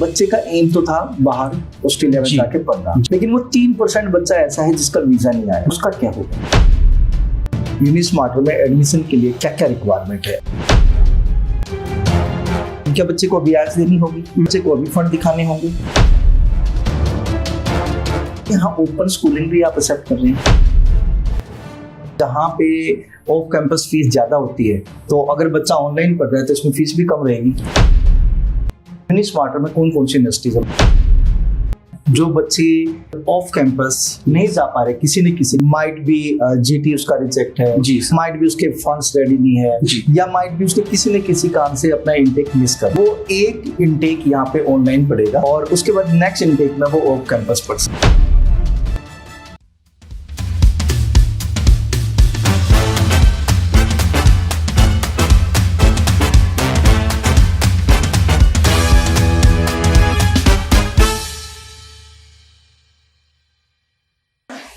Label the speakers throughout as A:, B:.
A: बच्चे का एम तो था बाहर ऑस्ट्रेलिया में जाके पढ़ना, लेकिन वो 3% बच्चा ऐसा है जिसका वीजा नहीं आया, उसका क्या होगा? यूनिस्मार्टर में एडमिशन के लिए क्या क्या रिक्वायरमेंट है? क्या बच्चे को ब्याज देनी होगी? बच्चे को अभी फंड दिखाने होंगे? यहाँ ओपन स्कूलिंग भी आप एक्सेप्ट कर रहे हैं, जहाँ पे ऑफ कैंपस फीस ज्यादा होती है, तो अगर बच्चा ऑनलाइन पढ़ रहा है तो इसमें फीस भी कम रहेगी। यूनिस्मार्टर में कौन कौन सी यूनिवर्सिटीज है जो बच्चे ऑफ कैंपस नहीं जा पा रहे, किसी न किसी माइट भी जीटी उसका रिजेक्ट है जी, माइट भी उसके फंड्स रेडी नहीं है जी, या माइट भी उसके किसी न किसी कारण से अपना इंटेक मिस कर, वो एक इंटेक यहाँ पे ऑनलाइन पढ़ेगा और उसके बाद नेक्स्ट इंटेक में वो ऑफ कैंपस पढ़ सकता है।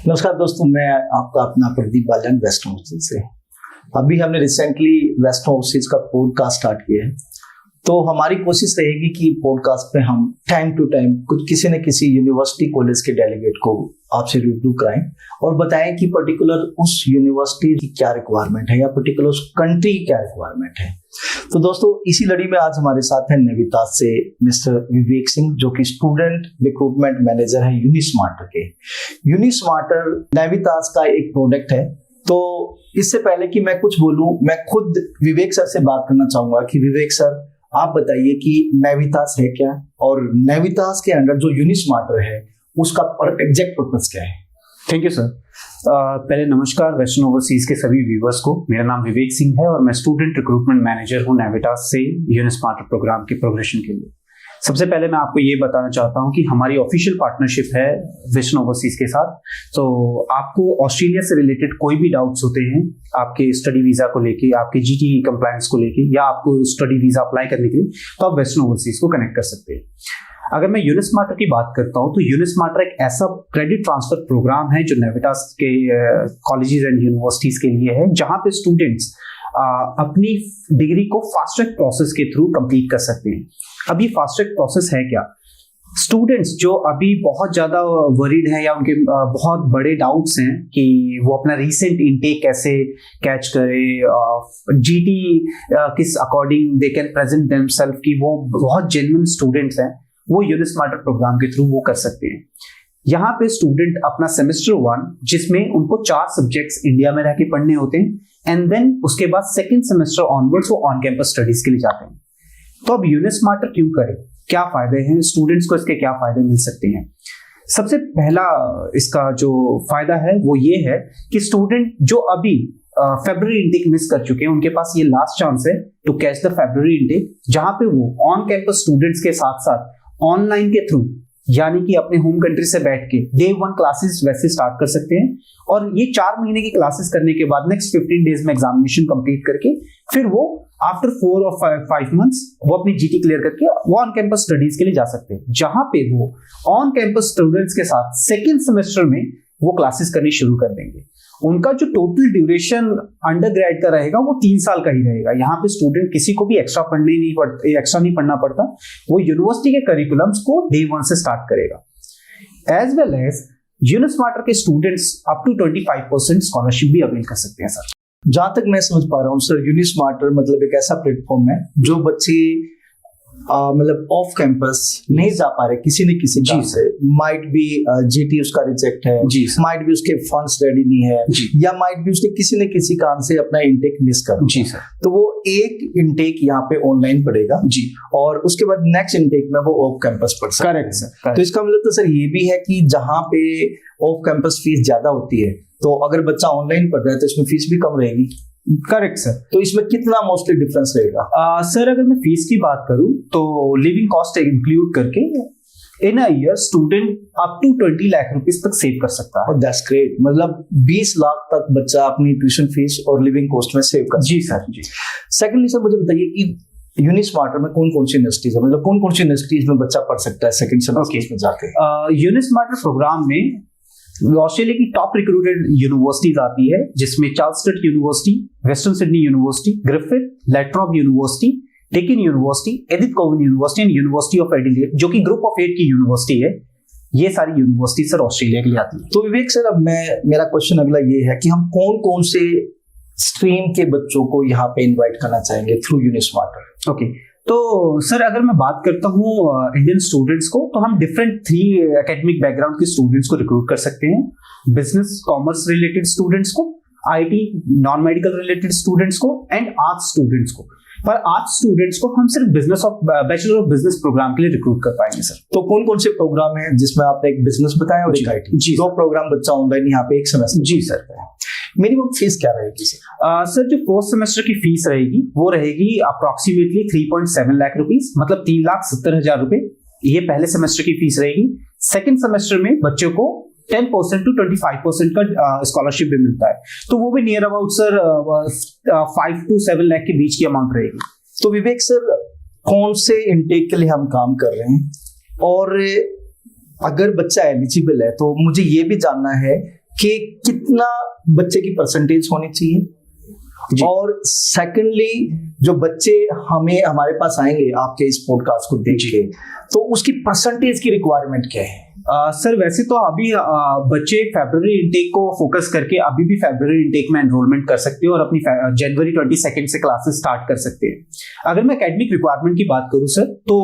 A: नमस्कार दोस्तों, मैं आपका अपना प्रदीप बालन वेस्ट हॉस्टल से। अभी हमने रिसेंटली वेस्ट हॉस्टल का पॉडकास्ट स्टार्ट किया है, तो हमारी कोशिश रहेगी कि पॉडकास्ट पे हम टाइम टू टाइम कुछ किसी न किसी यूनिवर्सिटी कॉलेज के डेलीगेट को आपसे रूबरू कराएं और बताएं कि पर्टिकुलर उस यूनिवर्सिटी की क्या रिक्वायरमेंट है या पर्टिकुलर उस कंट्री की क्या रिक्वायरमेंट है। तो दोस्तों, इसी लड़ी में आज हमारे साथ है नैनीताल से मिस्टर विवेक सिंह, जो कि स्टूडेंट रिक्रूटमेंट मैनेजर है यूनिस्मार्टर के। यूनिस्मार्टर नैनीताल का एक प्रोडक्ट है। तो इससे पहले कि मैं कुछ बोलूं, मैं खुद विवेक सर से बात करना चाहूंगा कि विवेक सर, आप बताइए कि नैनीताल है क्या और नैनीताल के अंडर जो यूनिस्मार्टर है उसका एग्जैक्ट पर्पस क्या है?
B: Thank you sir. पहले नमस्कार वेस्टर्न ओवरसीज के सभी व्यूवर्स को। मेरा नाम विवेक सिंह है और मैं स्टूडेंट रिक्रूटमेंट मैनेजर हूँ नैनीताल से यूनिस्मार्टर प्रोग्राम के प्रोग्रेशन के लिए। सबसे पहले मैं आपको ये बताना चाहता हूँ कि हमारी ऑफिशियल पार्टनरशिप है वेस्टर्न ओवरसीज के साथ। तो आपको ऑस्ट्रेलिया से रिलेटेड कोई भी डाउट्स होते हैं आपके स्टडी वीजा को लेके, आपके जीटी कंप्लायंस को लेके, या आपको स्टडी वीजा अप्लाई करने के लिए, तो आप वेस्टर्न ओवरसीज को कनेक्ट कर सकते हैं। अगर मैं यूनिस्मार्टर की बात करता हूं तो यूनिस्मार्टर एक ऐसा क्रेडिट ट्रांसफर प्रोग्राम है जो नैनीताल के कॉलेजेस एंड यूनिवर्सिटीज के लिए है, जहां पे स्टूडेंट्स अपनी डिग्री को फास्ट ट्रैक प्रोसेस के थ्रू कंप्लीट कर सकते हैं। अब ये फास्ट ट्रैक प्रोसेस है क्या? स्टूडेंट्स जो अभी बहुत ज्यादा वरीड हैं या उनके बहुत बड़े डाउट्स हैं कि वो अपना रीसेंट इनटेक कैसे कैच करे, जीटी किस according they can present themself, कि वो बहुत जेन्युइन स्टूडेंट्स हैं, वो यूनिस्मार्टर प्रोग्राम के थ्रू वो कर सकते हैं। यहाँ पे स्टूडेंट अपना सेमेस्टर 1, जिसमें उनको 4 सब्जेक्ट्स इंडिया में रह के पढ़ने होते हैं, एंड देन उसके बाद सेकंड सेमेस्टर ऑनवर्ड्स वो ऑन कैंपस स्टडीज के लिए जाते हैं। तो अब यूनिस्मार्टर क्यों करें, क्या फायदे हैं स्टूडेंट्स को, इसके क्या फायदे मिल सकते हैं? सबसे पहला इसका जो फायदा है वो ये है कि स्टूडेंट जो अभी फेब्रुअरी इंटेक मिस कर चुके हैं, उनके पास ये लास्ट चांस है to catch the February intake, जहां पे वो ऑन कैंपस स्टूडेंट्स के साथ साथ ऑनलाइन के थ्रू, यानी कि अपने होम कंट्री से बैठ के डे 1 क्लासेस वैसे स्टार्ट कर सकते हैं। और ये 4 महीने की क्लासेस करने के बाद नेक्स्ट 15 डेज में एग्जामिनेशन कंप्लीट करके फिर वो आफ्टर 4 और 5 मंथ्स वो अपनी जीटी क्लियर करके वो ऑन कैंपस स्टडीज के लिए जा सकते हैं, जहां पे वो ऑन कैंपस स्टूडेंट्स के साथ सेकेंड सेमेस्टर में वो क्लासेस करनी शुरू कर देंगे। उनका जो टोटल ड्यूरेशन अंडर ग्रेड का रहेगा वो 3 साल का ही रहेगा। यहाँ पे स्टूडेंट किसी को भी एक्स्ट्रा नहीं पढ़ना पड़ता, वो यूनिवर्सिटी के करिकुलम्स को डे 1 से स्टार्ट करेगा। एज वेल एज यूनिस्मार्टर के स्टूडेंट्स अप टू 25% स्कॉलरशिप भी अवेल कर सकते हैं सर।
A: जहां तक मैं समझ पा रहा हूँ सर, यूनिस्मार्टर मतलब एक ऐसा प्लेटफॉर्म है जो बच्चे मतलब ऑफ कैंपस नहीं जा पा रहे किसी न किसी कारण से, माइट भी जीटी उसका रिजेक्ट है जी, माइट भी उसके फंड्स रेडी नहीं है जी, या माइट भी उसके किसी न किसी कारण से अपना इंटेक मिस कर जी सर, तो वो एक इंटेक यहाँ पे ऑनलाइन पढ़ेगा जी, और उसके बाद नेक्स्ट इंटेक में वो ऑफ कैंपस पढ़ सकता है। Correct sir. तो इसका मतलब तो सर ये भी है कि जहाँ पे ऑफ कैंपस फीस ज्यादा होती है, तो अगर बच्चा ऑनलाइन पढ़ रहा है तो इसमें फीस भी कम रहेगी।
B: Correct sir.
A: तो इसमें कितना मोस्टली डिफरेंस रहेगा?
B: सर, अगर मैं फीस की बात करूं तो लिविंग कॉस्ट इंक्लूड करके in a year student up to 20 lakh rupees तक सेव कर सकता है।
A: दैट्स ग्रेट, मतलब 20 लाख तक बच्चा अपनी ट्यूशन फीस और लिविंग कॉस्ट में सेव कर।
B: जी सर जी।
A: सेकेंडली सर, मुझे बताइए कि यूनिस्मार्टर में कौन कौन सी यूनिवर्सिटीज है, मतलब कौन कौन सी यूनिवर्सिटीज में बच्चा पढ़ सकता है सेकंड सेमेस्टर में जाके?
B: यूनिस्मार्टर प्रोग्राम में ऑस्ट्रेलिया की टॉप रिक्रूटेड यूनिवर्सिटीज आती है, जिसमें Charles Sturt University, Western Sydney University, Griffith, La Trobe University, Deakin University, Edith Cowan University and University of Adelaide, जो कि ग्रुप ऑफ 8 की यूनिवर्सिटी है। ये सारी यूनिवर्सिटी सर ऑस्ट्रेलिया के लिए आती है।
A: तो विवेक सर, अब मेरा क्वेश्चन अगला ये है कि हम कौन कौन से स्ट्रीम के बच्चों को यहाँ पे इनवाइट करना चाहेंगे थ्रू यूनिस्मार्टर?
B: ओके, तो सर अगर मैं बात करता हूँ इंडियन स्टूडेंट्स को, तो हम डिफरेंट 3 एकेडमिक बैकग्राउंड के स्टूडेंट्स को रिक्रूट कर सकते हैं। बिजनेस कॉमर्स रिलेटेड स्टूडेंट्स को, IT non medical related students को एंड आर्ट्स स्टूडेंट्स को। पर आर्ट्स स्टूडेंट्स को हम सिर्फ बैचलर ऑफ बिजनेस प्रोग्राम के लिए रिक्रूट कर पाएंगे सर।
A: तो कौन कौन से प्रोग्राम है जिसमें आपने एक बिजनेस बताया और एक आईटी?
B: जी,
A: 2 प्रोग्राम बच्चा ऑनलाइन यहाँ पे एक सेमेस्टर।
B: जी सर।
A: मिनिमम फीस क्या रहेगी सर?
B: सर जो फर्स्ट सेमेस्टर की फीस रहेगी वो रहेगी अप्रोक्सीमेटली 3.7 लाख रुपीस, मतलब 3,70,000 रुपए। ये पहले सेमेस्टर की फीस रहेगी। सेकेंड सेमेस्टर में बच्चों को 10% to 25% का स्कॉलरशिप भी मिलता है, तो वो भी near about sir 5 to 7 lakh के बीच की अमाउंट रहेगी।
A: तो विवेक सर, कौन से इनटेक के लिए हम काम कर रहे हैं, और अगर बच्चा एलिजिबल है तो मुझे ये भी जानना है कि कितना बच्चे की परसेंटेज होनी चाहिए, और सेकेंडली जो बच्चे हमारे पास आएंगे आपके इस पॉडकास्ट को देख के, तो उसकी परसेंटेज की रिक्वायरमेंट क्या है?
B: सर वैसे तो अभी बच्चे फरवरी इनटेक को फोकस करके अभी भी फरवरी इनटेक में एनरोलमेंट कर सकते हैं और अपनी जनवरी 22 से क्लासेस स्टार्ट कर सकते हैं। अगर मैं एकेडमिक रिक्वायरमेंट की बात करूं सर, तो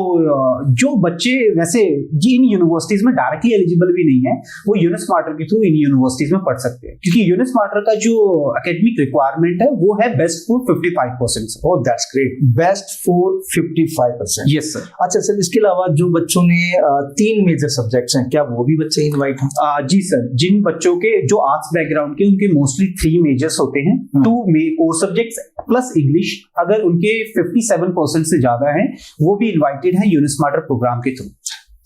B: जो बच्चे वैसे इन यूनिवर्सिटीज में डायरेक्टली एलिजिबल भी नहीं है, वो यूनिस्मार्टर के थ्रू इन यूनिवर्सिटीज में पढ़ सकते हैं, क्योंकि यूनिस्मार्टर का जो एकेडमिक रिक्वायरमेंट है वो है best for 55%।
A: Oh that's great, best for 55%।
B: Yes sir.
A: अच्छा सर, इसके अलावा जो बच्चों ने 3 मेजर सब्जेक्ट्स हैं, क्या वो भी बच्चे इनवाइट हैं?
B: जी सर, जिन बच्चों के जो आर्ट्स बैकग्राउंड के, उनके मोस्टली 3 मेजर्स होते हैं, 2 कोर सब्जेक्ट्स प्लस इंग्लिश, अगर उनके 57% से ज्यादा है, वो भी इनवाइटेड है यूनिस्मार्टर प्रोग्राम के थ्रू।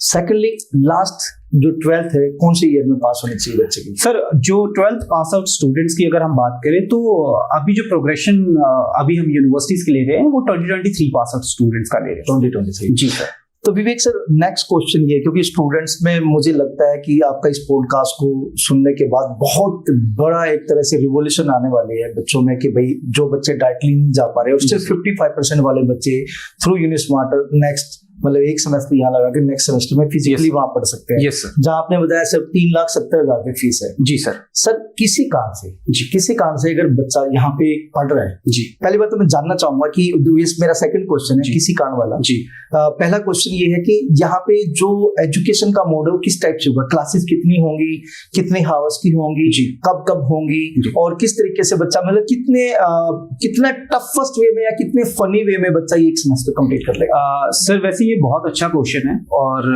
A: सेकेंडली, लास्ट जो 12th है, कौन से ईयर में पास होनी चाहिए बच्चे की?
B: सर जो 12th पास आउट स्टूडेंट्स की अगर हम बात करें, तो अभी जो प्रोग्रेशन अभी हम यूनिवर्सिटीज के ले रहे हैं वो 2023 पास आउट स्टूडेंट्स का ले रहे हैं।
A: 2023।
B: जी सर।
A: तो विवेक सर, नेक्स्ट क्वेश्चन ये, क्योंकि स्टूडेंट्स में मुझे लगता है कि आपका इस पॉडकास्ट को सुनने के बाद बहुत बड़ा एक तरह से रिवोल्यूशन आने वाली है बच्चों में, कि भाई जो बच्चे डायरेक्टली नहीं जा पा रहे और सिर्फ 55% वाले बच्चे थ्रू यूनिस्मार्टर नेक्स्ट, मतलब एक सेमेस्टर यहाँ लगा के नेक्स्ट सेमेस्टर में फिजिकली वहां पढ़ सकते हैं।
B: Yes sir.
A: जहां आपने बताया सिर्फ 3,70,000 की फीस है।
B: जी सर।
A: सर किसी कारण से अगर बच्चा यहाँ पे पढ़ रहा है,
B: जी,
A: पहली बात तो मैं जानना चाहूंगा कि मेरा सेकंड क्वेश्चन है किसी कारण वाला।
B: जी।
A: पहला क्वेश्चन ये है कि यहाँ पे जो एजुकेशन का मॉडल किस टाइप से होगा, क्लासेस कितनी होंगी, कितने हावर्स की होंगी, कब कब होंगी, और किस तरीके से बच्चा, मतलब कितना टफेस्ट वे में या कितने फनी वे में बच्चा ये एक सेमेस्टर कंप्लीट कर लेगा?
B: सर वैसे ये बहुत अच्छा क्वेश्चन है, और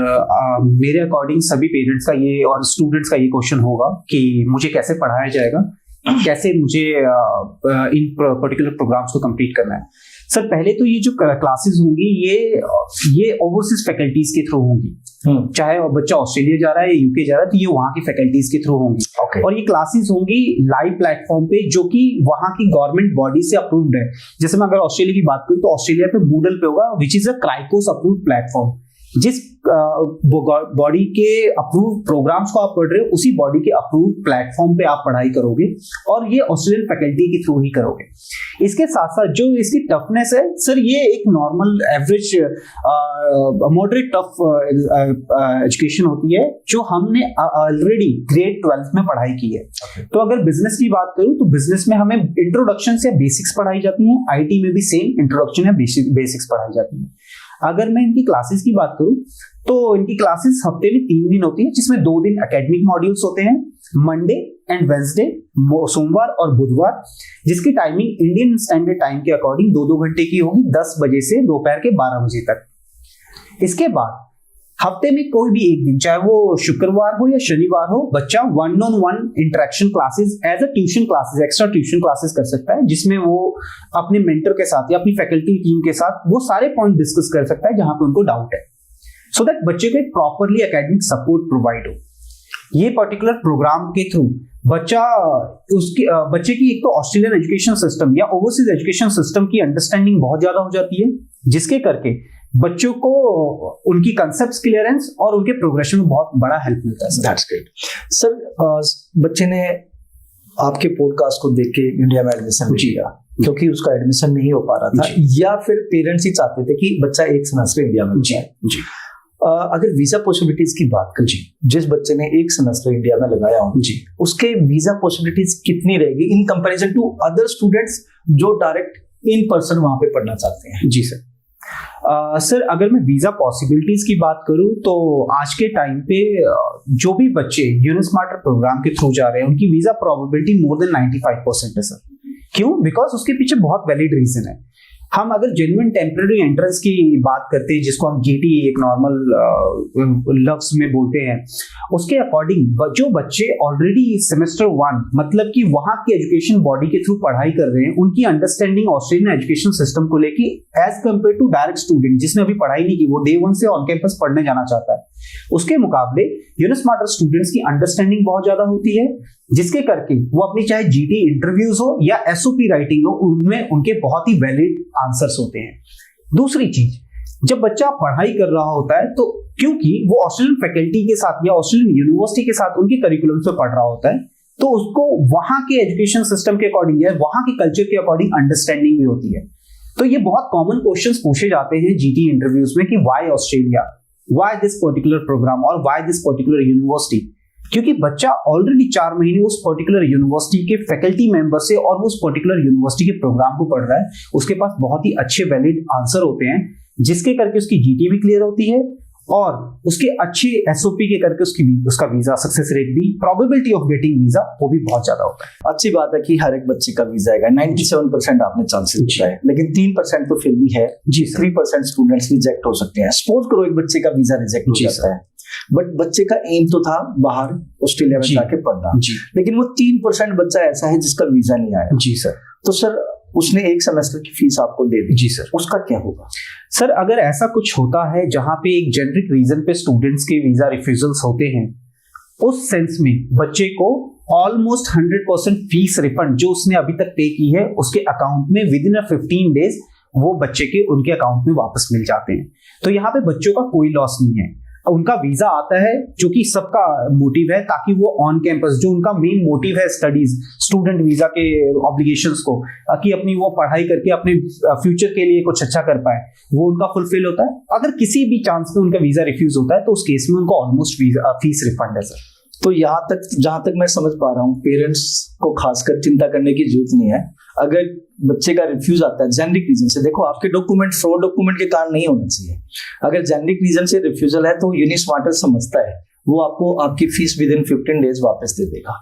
B: मेरे अकॉर्डिंग सभी पेरेंट्स का ये और स्टूडेंट्स का ये क्वेश्चन होगा कि मुझे कैसे पढ़ाया जाएगा, कैसे मुझे इन पर्टिकुलर प्रोग्राम्स को कंप्लीट करना है। सर पहले तो ये जो क्लासेस होंगी ये ओवरसीज फैकल्टीज के थ्रू होंगी, चाहे बच्चा ऑस्ट्रेलिया जा रहा है या यूके जा रहा है, तो ये वहाँ की फैकल्टीज के थ्रू होंगी। और ये क्लासेस होंगी लाइव प्लेटफॉर्म पे, जो कि वहाँ की गवर्नमेंट बॉडी से अप्रूव्ड है। जैसे मैं अगर ऑस्ट्रेलिया की बात करूँ, तो ऑस्ट्रेलिया पे मूडल पे होगा, which is a CRICOS approved platform. जिस बॉडी के अप्रूव प्रोग्राम्स को आप पढ़ रहे हो, उसी बॉडी के अप्रूव प्लेटफॉर्म पे आप पढ़ाई करोगे, और ये ऑस्ट्रेलियन फैकल्टी के थ्रू ही करोगे। इसके साथ साथ जो इसकी टफनेस है सर, ये एक normal average moderate tough education होती है, जो हमने ऑलरेडी ग्रेड 12 में पढ़ाई की है। तो अगर बिजनेस की बात करूं, तो बिजनेस में हमें इंट्रोडक्शन से बेसिक्स पढ़ाई जाती हैं, आईटी में भी सेम इंट्रोडक्शन या बेसिक्स पढ़ाई जाती है। अगर मैं इनकी क्लासेस की बात करूं, तो इनकी क्लासेस हफ्ते में 3 दिन होती है, जिसमें 2 दिन एकेडमिक मॉड्यूल्स होते हैं, मंडे एंड वेंसडे, सोमवार और बुधवार, जिसकी टाइमिंग इंडियन स्टैंडर्ड टाइम के अकॉर्डिंग 2-2 घंटे की होगी, 10 बजे से दोपहर के 12 बजे तक। इसके बाद हफ्ते में कोई भी एक दिन, चाहे वो शुक्रवार हो या शनिवार हो, बच्चा 1-on-1 interaction classes as a tuition classes, extra tuition classes कर सकता है, जिसमें वो अपने मेंटर के साथ या अपनी फैकल्टी टीम के साथ वो सारे पॉइंट डिस्कस कर सकता है जहां पे उनको डाउट है, सो दैट बच्चे को एक प्रॉपरली एकेडमिक सपोर्ट प्रोवाइड हो। ये पर्टिकुलर प्रोग्राम के थ्रू बच्चे की एक तो ऑस्ट्रेलियन एजुकेशन सिस्टम या ओवरसीज एजुकेशन सिस्टम की अंडरस्टैंडिंग बहुत ज्यादा हो जाती है, जिसके करके बच्चों को उनकी कंसेप्ट क्लियरेंस और उनके प्रोग्रेशन में बहुत बड़ा हेल्प मिलता है।
A: That's great sir. बच्चे ने आपके पॉडकास्ट को देख के इंडिया में एडमिशन लिया क्योंकि उसका एडमिशन नहीं हो पा रहा था, या फिर पेरेंट्स ही चाहते थे कि बच्चा एक सेमेस्टर इंडिया में जाए? जी। अगर वीजा पॉसिबिलिटीज की बात करें, जिस बच्चे ने एक सेमेस्टर इंडिया में लगाया हो जी, उसके वीजा पॉसिबिलिटीज कितनी रहेगी in comparison to other students जो डायरेक्ट इन पर्सन वहां पे पढ़ना चाहते हैं?
B: जी सर। सर अगर मैं वीजा पॉसिबिलिटीज की बात करूं तो आज के टाइम पे जो भी बच्चे यूनिस्मार्टर प्रोग्राम के थ्रू जा रहे हैं उनकी वीजा प्रोबेबिलिटी मोर देन 95% है सर। क्यों? बिकॉज उसके पीछे बहुत वैलिड रीजन है। हम अगर जेन्युइन टेम्पररी एंट्रेंस की बात करते हैं, जिसको हम जीटी एक नॉर्मल लफ्ज में बोलते हैं, उसके अकॉर्डिंग जो बच्चे ऑलरेडी सेमेस्टर 1 मतलब कि वहां की एजुकेशन बॉडी के थ्रू पढ़ाई कर रहे हैं, उनकी अंडरस्टैंडिंग ऑस्ट्रेलियन एजुकेशन सिस्टम को लेके as compare to direct student जिसने अभी पढ़ाई नहीं की, वो डे 1 से ऑन कैंपस पढ़ने जाना चाहता है, उसके मुकाबले यूनिस्मार्टर स्टूडेंट्स की अंडरस्टैंडिंग बहुत ज्यादा होती है, जिसके करके वो अपनी चाहे जीटी इंटरव्यूज हो या एसओपी राइटिंग हो, उनमें उनके बहुत ही वैलिड आंसर्स होते हैं। दूसरी चीज, जब बच्चा पढ़ाई कर रहा होता है तो क्योंकि वो ऑस्ट्रेलियन फैकल्टी के साथ या ऑस्ट्रेलियन यूनिवर्सिटी के साथ उनके करिकुलम पे पढ़ रहा होता है, तो उसको वहां के एजुकेशन सिस्टम के अकॉर्डिंग या वहां के कल्चर के अकॉर्डिंग अंडरस्टैंडिंग भी होती है। तो ये बहुत कॉमन क्वेश्चंस पूछे जाते हैं जीटी इंटरव्यूज में कि why Australia, why this particular program और व्हाई दिस पर्टिकुलर यूनिवर्सिटी, क्योंकि बच्चा ऑलरेडी 4 महीने उस पर्टिकुलर यूनिवर्सिटी के फैकल्टी मेंबर से और उस पर्टिकुलर यूनिवर्सिटी के प्रोग्राम को पढ़ रहा है, उसके पास बहुत ही अच्छे वैलिड आंसर होते हैं, जिसके करके उसकी जीटी भी क्लियर होती है और उसके अच्छे एसओपी के करके उसका वीजा सक्सेस रेट भी, प्रोबेबिलिटी ऑफ गेटिंग वीजा वो भी बहुत ज्यादा होता है।
A: अच्छी बात है कि हर एक बच्चे का वीजा आएगा, 97% आपने चांसेस दिया है, लेकिन 3% तो फिर भी है जी। 3% स्टूडेंट्स रिजेक्ट हो सकते हैं। सपोज करो एक बच्चे का वीजा रिजेक्ट हो जाता है, बट बच्चे का एम तो था बाहर ऑस्ट्रेलिया में जाके पढ़ना, लेकिन वो 3% बच्चा ऐसा है जिसका वीजा नहीं आया जी सर, तो सर उसने एक सेमेस्टर की फीस आपको दे दी जी सर, उसका क्या होगा?
B: सर अगर ऐसा कुछ होता है जहां पे एक जेनरिक रीजन पे स्टूडेंट्स के वीजा रिफ्यूजल्स होते हैं, उस सेंस में बच्चे को ऑलमोस्ट 100% फीस रिफंड जो उसने अभी तक पे की है उसके अकाउंट में विद इन 15 डेज वो बच्चे के उनके अकाउंट में वापस मिल जाते हैं। तो यहाँ पे बच्चों का कोई लॉस नहीं है। उनका वीजा आता है जो कि सबका मोटिव है, ताकि वो ऑन कैंपस जो उनका मेन मोटिव है स्टडीज, स्टूडेंट वीजा के ऑब्लिगेशंस को, कि अपनी वो पढ़ाई करके अपने फ्यूचर के लिए कुछ अच्छा कर पाए, वो उनका फुलफिल होता है। अगर किसी भी चांस में उनका वीजा रिफ्यूज होता है तो उस केस में उनको ऑलमोस्ट फीस रिफंड है सर।
A: तो यहाँ तक जहां तक मैं समझ पा रहा हूँ, पेरेंट्स को खासकर चिंता करने की जरूरत नहीं है। अगर बच्चे का रिफ्यूज आता है जेनरिक रीजन से, देखो आपके डॉक्यूमेंट फ्रॉड डॉक्यूमेंट के कारण नहीं होना चाहिए। अगर जेनरिक रीजन से रिफ्यूजल है तो यूनिस्मार्टर समझता है, वो आपको आपकी फीस विद इन 15 डेज वापस दे देगा।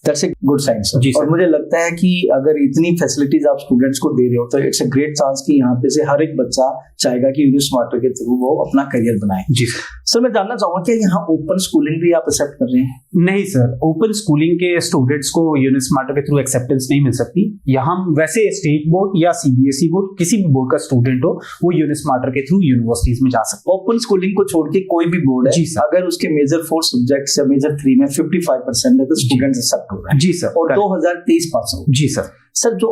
A: That's a good sign sir. और मुझे लगता है कि अगर इतनी फैसिलिटीज आप स्टूडेंट्स को दे रहे हो तो इट्स अ ग्रेट चांस कि यहाँ पे से हर एक बच्चा चाहेगा कि यूनिस्मार्टर के थ्रू वो अपना करियर बनाए।
B: जी
A: सर, मैं जानना चाहूंगा क्या यहाँ ओपन स्कूलिंग भी आप एक्सेप्ट कर रहे हैं?
B: नहीं सर, ओपन स्कूलिंग के स्टूडेंट्स को यूनिस्मार्टर के थ्रू एक्सेप्टेंस नहीं मिल सकती। यहाँ वैसे स्टेट बोर्ड या सीबीएसई बोर्ड, किसी भी बोर्ड का स्टूडेंट हो, वो यूनिस्मार्टर के थ्रू यूनिवर्सिटीज में जा सकता है।
A: ओपन स्कूलिंग को छोड़ के कोई भी बोर्ड है, अगर उसके मेजर 4 सब्जेक्ट्स या मेजर 3 में 55% है तो स्टूडेंट्स एक्सेप्ट हो रहे हैं।
B: जी सर।
A: और 2023 पास आउट।
B: जी सर।
A: सर जो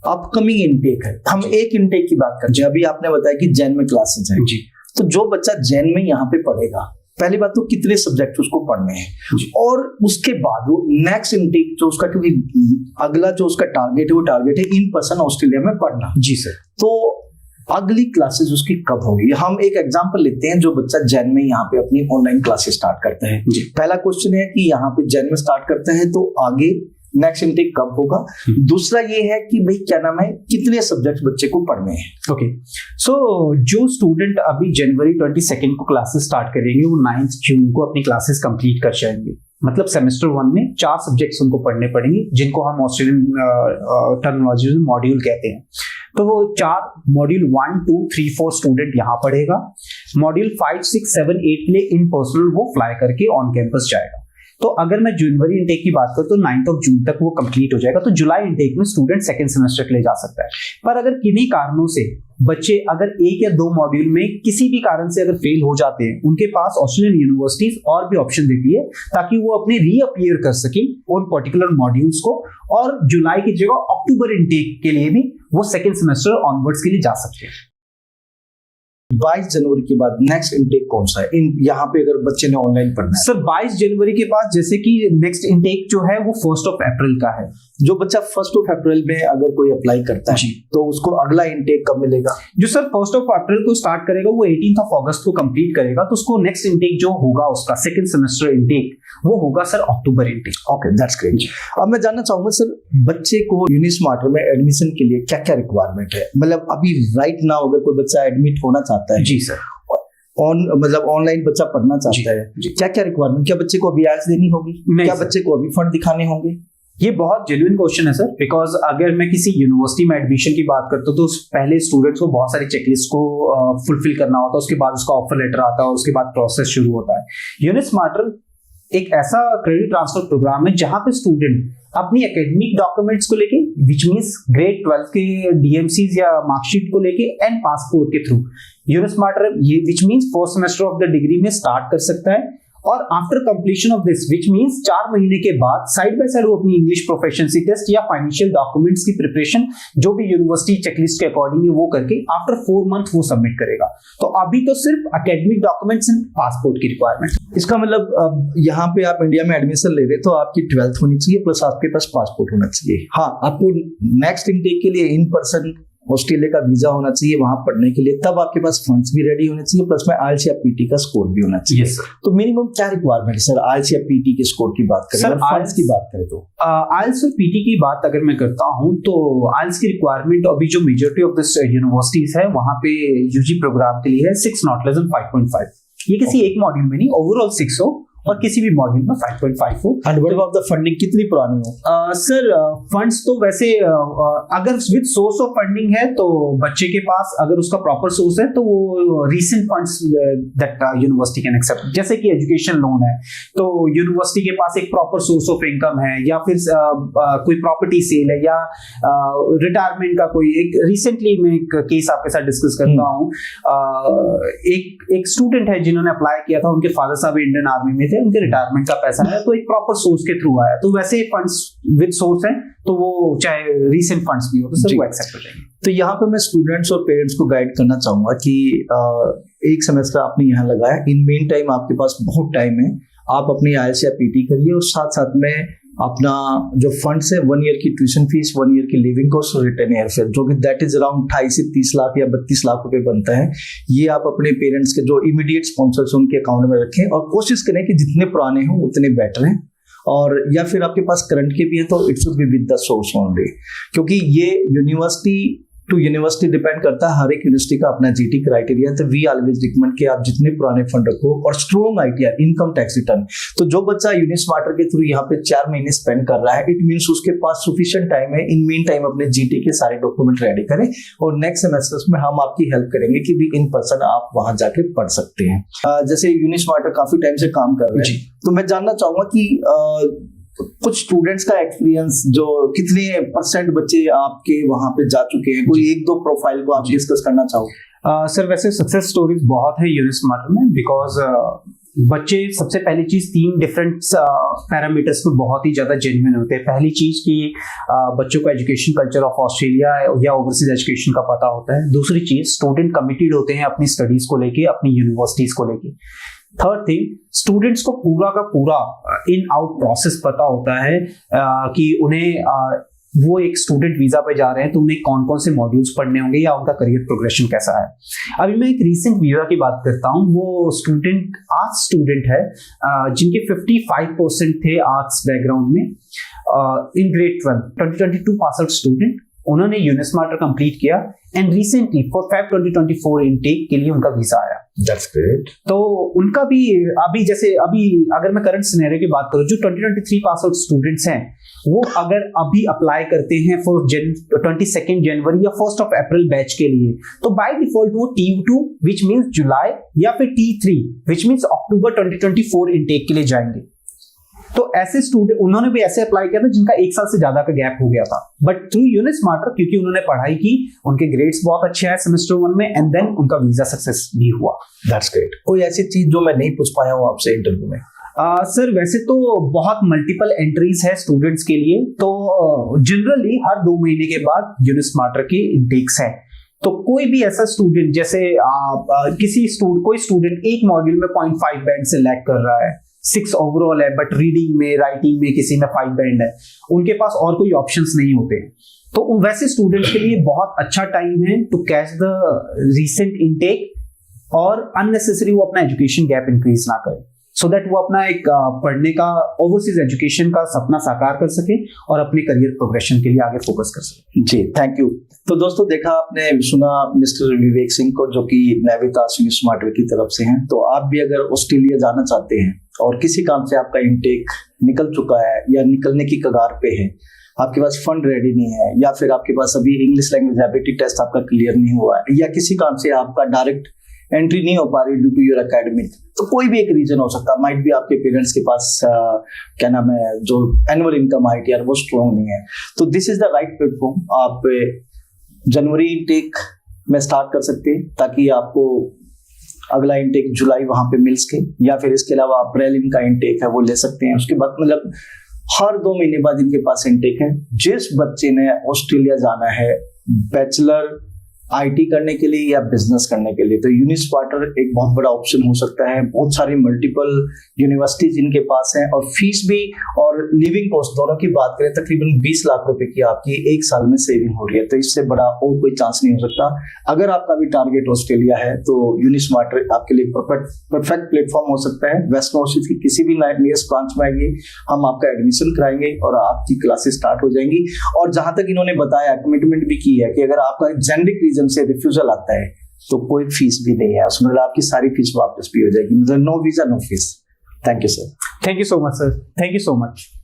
A: अपकमिंग इनटेक है, हम एक इनटेक की बात करते हैं। अभी आपने बताया कि जैन में क्लासेस हैं जी, तो जो बच्चा जैन में यहाँ पे पढ़ेगा, पहली बात तो कितने सब्जेक्ट उसको पढ़ने हैं, और उसके बाद वो नेक्स्ट इनटेक जो उसका, क्योंकि अगला जो उसका टारगेट है वो टारगेट है इन पर्सन ऑस्ट्रेलिया में पढ़ना।
B: जी सर।
A: तो अगली क्लासेस उसकी कब होगी? हम एक एग्जांपल लेते हैं, जो बच्चा जैन में यहाँ पे अपनी ऑनलाइन क्लासेस स्टार्ट करता है। पहला क्वेश्चन है कि यहाँ पे जैन में स्टार्ट करता है तो आगे नेक्स्ट इनटेक कब होगा? दूसरा ये है कि भाई क्या नाम है, कितने सब्जेक्ट बच्चे को पढ़ने हैं?
B: ओके, सो जो स्टूडेंट अभी जनवरी 22 को क्लासेस स्टार्ट करेंगे वो 9 जून को अपनी क्लासेस कंप्लीट कर जाएंगे। मतलब सेमेस्टर 1 में 4 सब्जेक्ट्स उनको पढ़ने पड़ेंगे, जिनको हम ऑस्ट्रेलियन टर्मिनोलॉजी में मॉड्यूल कहते हैं। तो वो 4 मॉड्यूल 1, 2, 3, 4 स्टूडेंट यहाँ पढ़ेगा। मॉड्यूल 5, 6, 7, 8 के लिए इन पर्सनल वो फ्लाई करके ऑन कैंपस जाएगा। तो अगर मैं जनवरी इनटेक की बात करूं तो 9 जून तक वो कंप्लीट हो जाएगा। तो जुलाई इनटेक में स्टूडेंट सेकंड सेमेस्टर के लिए जा सकता है। पर अगर किन्हीं कारणों से बच्चे अगर 1 या 2 मॉड्यूल में किसी भी कारण से अगर फेल हो जाते हैं, उनके पास ऑस्ट्रेलियन यूनिवर्सिटीज और भी ऑप्शन देती है ताकि वो अपने रीअपीयर कर सके उन पर्टिकुलर मॉड्यूल्स को, और जुलाई की जगह अक्टूबर इनटेक के लिए भी वो सेकंड सेमेस्टर ऑनवर्ड्स के लिए जा सकते हैं।
A: 22 जनवरी के बाद नेक्स्ट इनटेक कौन सा है यहाँ पे अगर बच्चे ने ऑनलाइन पढ़ना है?
B: सर 22 जनवरी के बाद जैसे कि नेक्स्ट इनटेक जो है वो 1 अप्रैल का है।
A: जो बच्चा 1 अप्रैल में अगर कोई अप्लाई करता है तो उसको अगला इनटेक कब मिलेगा?
B: जो सर 1 अप्रैल को स्टार्ट करेगा वो 18 अगस्त को कंप्लीट करेगा, तो उसको नेक्स्ट इनटेक जो होगा उसका सेकंड सेमेस्टर इनटेक वो होगा sir October intake.
A: Okay, that's great. अब मैं जानना चाहूंगा सर, बच्चे को यूनिस्मार्टर में एडमिशन के लिए क्या क्या रिक्वायरमेंट है? मतलब अभी राइट नाउ अगर कोई बच्चा एडमिट होना चाहता है,
B: जी सर,
A: मतलब ऑनलाइन बच्चा पढ़ना चाहता है, क्या क्या रिक्वायरमेंट? क्या बच्चे को अभी आइल्स देनी होगी? क्या बच्चे को अभी फंड दिखाने होंगे?
B: ये बहुत जेन्युइन क्वेश्चन है सर, बिकॉज अगर मैं किसी यूनिवर्सिटी में एडमिशन की बात करता हूँ तो पहले स्टूडेंट्स को बहुत सारी चेकलिस्ट को फुलफिल करना होता है, उसके बाद उसका ऑफर लेटर आता है और उसके बाद प्रोसेस शुरू होता है। यूनिस्मार्टर एक ऐसा क्रेडिट ट्रांसफर प्रोग्राम है जहां पे स्टूडेंट अपनी एकेडमिक डॉक्यूमेंट्स को लेके, विच मींस ग्रेड 12 के डीएमसीज या मार्कशीट को लेके एंड पासपोर्ट के थ्रू यूनिस्मार्टर ये which means first semester of the degree में स्टार्ट कर सकता है। और after completion of this which means 4 महीने के बाद साइड बाय साइड वो अपनी इंग्लिश प्रोफिशिएंसी टेस्ट या फाइनेंशियल डॉक्यूमेंट्स की प्रिपरेशन जो भी यूनिवर्सिटी चेकलिस्ट के अकॉर्डिंग है वो करके आफ्टर 4 मंथ वो सबमिट करेगा। तो अभी तो सिर्फ एकेडमिक डॉक्यूमेंट्स एंड पासपोर्ट की रिक्वायरमेंट।
A: इसका मतलब यहाँ पे आप इंडिया में एडमिशन ले रहे तो आपकी 12th होनी चाहिए प्लस आपके पास पासपोर्ट होना चाहिए। हाँ, आपको नेक्स्ट इनटेक के लिए इन पर्सन ऑस्ट्रेलिया का वीजा होना चाहिए वहां पढ़ने के लिए, तब आपके पास फंड्स भी रेडी होने चाहिए, प्लस में आइल्स या पीटी का स्कोर भी होना चाहिए।
B: yes,
A: तो मिनिमम क्या रिक्वायरमेंट है सर आइल्स या पीटी के स्कोर की बात करें?
B: सर
A: फंड्स की बात करें तो
B: आइल्स और पीटी की बात अगर मैं करता हूं तो आइल्स की रिक्वायरमेंट अभी जो मेजॉरिटी ऑफ दिस यूनिवर्सिटीज है वहां पे यूजी प्रोग्राम के लिए है 6 नॉट लेस देन 5.5। ये किसी एक मॉड्यूल में नहीं, ओवरऑल 6 हो और किसी भी मॉड्यूल में 5.5 हो।
A: And what about the funding कितनी पुरानी हो?
B: सर फंड्स तो वैसे अगर विद सोर्स ऑफ फंडिंग है तो बच्चे के पास अगर उसका प्रॉपर सोर्स है तो वो recent funds that university can accept, जैसे कि एजुकेशन लोन है तो यूनिवर्सिटी के पास एक प्रॉपर सोर्स ऑफ इनकम है, या फिर कोई प्रॉपर्टी सेल है, या रिटायरमेंट का कोई एक रिसेंटली मैं एक केस आपके साथ डिस्कस करता हूँ। एक स्टूडेंट है जिन्होंने अप्लाई किया था, उनके फादर साहब इंडियन आर्मी में थे, उनके रिटायरमेंट का पैसा है तो एक प्रॉपर सोर्स के थ्रू आया, तो वैसे फंड्स विद सोर्स है तो वो चाहे रीसेंट फंड्स भी हो तो सर वो एक्सेप्ट हो जाएंगे।
A: तो यहाँ पे मैं स्टूडेंट्स और पेरेंट्स को गाइड करना चाहूंगा कि एक सेमेस्टर आपने यहाँ लगाया, इन मेन टाइम आपके पास बहुत टाइम है, आप अपनी आइल्स या पीटी करिए और साथ साथ में अपना जो फंड्स है 1 ईयर की ट्यूशन फीस, 1 ईयर की लिविंग कॉस्ट और रिटर्न एयरफेयर जो कि दैट इज अराउंड 28 से 30 लाख या 32 लाख रुपए बनता है, ये आप अपने पेरेंट्स के जो इमीडिएट स्पॉन्सर्स उनके अकाउंट में रखें और कोशिश करें कि जितने पुराने हों उतने बेटर हैं, और या फिर आपके पास करंट के भी है तो it should be with the source only, क्योंकि ये यूनिवर्सिटी टू यूनिवर्सिटी डिपेंड करता है, हर एक यूनिवर्सिटी का अपना जीटी क्राइटेरिया। तो वी ऑलवेज रिकमेंड कि आप जितने पुराने फंड रखो और strong ITR income tax return. तो जो बच्चा यूनिस्मार्टर के थ्रू यहाँ पे 4 महीने स्पेंड कर रहा है, इट मीन्स उसके पास सफिशिएंट टाइम है, इन मीन टाइम अपने जीटी के सारे डॉक्यूमेंट रेडी करें और नेक्स्ट सेमेस्टर्स में हम आपकी हेल्प करेंगे कि भी इन पर्सन आप वहां जाके पढ़ सकते हैं। जैसे यूनिस्मार्टर काफी टाइम से काम कर रहे हैं, तो मैं जानना चाहूंगा कि कुछ स्टूडेंट्स का एक्सपीरियंस, जो कितने % बच्चे आपके वहां पे जा चुके हैं, कोई 1-2 प्रोफाइल को आप डिस्कस करना चाहो?
B: सर वैसे सक्सेस स्टोरीज बहुत है यूनिस्मार्टर में, बिकॉज बच्चे सबसे पहली चीज 3 डिफरेंट पैरामीटर्स में बहुत ही ज्यादा जेन्युइन होते हैं। पहली चीज कि बच्चों को एजुकेशन कल्चर ऑफ ऑस्ट्रेलिया या ओवरसीज एजुकेशन का पता होता है। दूसरी चीज स्टूडेंट कमिटेड होते हैं अपनी स्टडीज को लेके, अपनी यूनिवर्सिटीज को लेके। थर्ड थिंग, स्टूडेंट्स को पूरा का पूरा इन आउट प्रोसेस पता होता है कि उन्हें वो एक स्टूडेंट वीजा पे जा रहे हैं तो उन्हें कौन कौन से मॉड्यूल्स पढ़ने होंगे या उनका करियर प्रोग्रेशन कैसा है। अभी मैं एक रीसेंट वीजा की बात करता हूँ, वो स्टूडेंट आर्ट्स स्टूडेंट है जिनके 55% थे आर्ट्स बैकग्राउंड में, in grade 12 2022 pass out student. उन्होंने यूनिस्मार्टर कंप्लीट किया and recently for Feb 2024 intake के लिए उनका वीजा आया।
A: That's great.
B: तो उनका भी अभी अगर मैं करंट सिनेरियो की बात करूं, जो 2023 पास आउट स्टूडेंट्स हैं वो अगर अभी अप्लाई करते हैं फॉर 22 जनवरी या 1 अप्रैल बैच के लिए, तो बाय डिफॉल्ट वो TU2 विच मींस जुलाई या फिर T3 which means October 2024 intake के लिए जाएंगे। तो ऐसे स्टूडेंट उन्होंने भी ऐसे अप्लाई किया था जिनका 1 साल से ज्यादा का गैप हो गया था, बट थ्रू यूनिस्मार्टर क्योंकि उन्होंने पढ़ाई की, उनके ग्रेड्स बहुत अच्छे आए सेमेस्टर 1 में एंड देन उनका वीजा सक्सेस भी हुआ।
A: That's great. कोई ऐसी चीज जो मैं नहीं पूछ पाया हूँ आपसे इंटरव्यू में?
B: सर वैसे तो बहुत मल्टीपल एंट्रीज है स्टूडेंट्स के लिए, तो जनरली हर 2 महीने के बाद यूनिस्मार्टर के इंटेक्स हैं। तो कोई भी ऐसा स्टूडेंट जैसे कोई स्टूडेंट एक मॉड्यूल में 0.5 बैंड से लैग कर रहा है, 6 ओवरऑल है, बट रीडिंग में, राइटिंग में किसी में 5 बैंड है, उनके पास और कोई ऑप्शंस नहीं होते, तो वैसे स्टूडेंट्स के लिए बहुत अच्छा टाइम है to catch the recent intake और अननेसेसरी वो अपना एजुकेशन गैप इंक्रीज ना करे, सो दैट वो अपना एक पढ़ने का, ओवरसीज एजुकेशन का सपना साकार कर सके और अपने करियर प्रोग्रेशन के लिए आगे फोकस कर सके।
A: जी, थैंक यू। तो दोस्तों, देखा आपने, सुना मिस्टर विवेक सिंह को, जो कि नेविटास यूनिस्मार्ट की तरफ से हैं। तो आप भी अगर ऑस्ट्रेलिया जाना चाहते हैं और किसी काम से आपका इनटेक निकल चुका है या निकलने की कगार पे है, आपके पास फंड रेडी नहीं है, या फिर आपके पास अभी इंग्लिश लैंग्वेज एबिलिटी टेस्ट आपका क्लियर नहीं हुआ है, या किसी काम से आपका डायरेक्ट एंट्री नहीं हो पा रही ड्यू टू योर एकेडमिक, तो कोई भी एक रीजन हो सकता है। माइट भी आपके पेरेंट्स के पास क्या नाम है, जो एनुअल इनकम ITR वो स्ट्रॉन्ग नहीं है, तो this is the right platform. आप जनवरी इनटेक में स्टार्ट कर सकते हैं, ताकि आपको अगला इनटेक जुलाई वहां पे मिल सके, या फिर इसके अलावा अप्रैल इनका इनटेक है वो ले सकते हैं। उसके बाद मतलब हर 2 महीने बाद इनके पास इनटेक है। जिस बच्चे ने ऑस्ट्रेलिया जाना है बैचलर IT करने के लिए या बिजनेस करने के लिए, तो यूनिस्पार्टर एक बहुत बड़ा ऑप्शन हो सकता है। बहुत सारे मल्टीपल यूनिवर्सिटीज इनके पास हैं, और फीस भी और लिविंग कॉस्ट दोनों की बात करें, तकरीबन 20 लाख रुपए की आपकी एक साल में सेविंग हो रही है। तो इससे बड़ा और कोई चांस नहीं हो सकता। अगर आपका भी टारगेट ऑस्ट्रेलिया है तो यूनिस्मार्टर आपके लिए परफेक्ट प्लेटफॉर्म हो सकता है। वेस्ट नॉर्थ की किसी भी नियरेस्ट ब्रांच में आइए, हम आपका एडमिशन कराएंगे और आपकी क्लासेस स्टार्ट हो जाएंगी। और जहां तक इन्होंने बताया, कमिटमेंट भी की है कि अगर आपका जेनेरिक रीजन से रिफ्यूजल आता है तो कोई फीस भी नहीं है उसमें, मतलब आपकी सारी फीस वापस भी हो जाएगी। मतलब no visa no fees. Thank you sir.
B: Thank you so much sir. Thank you so much.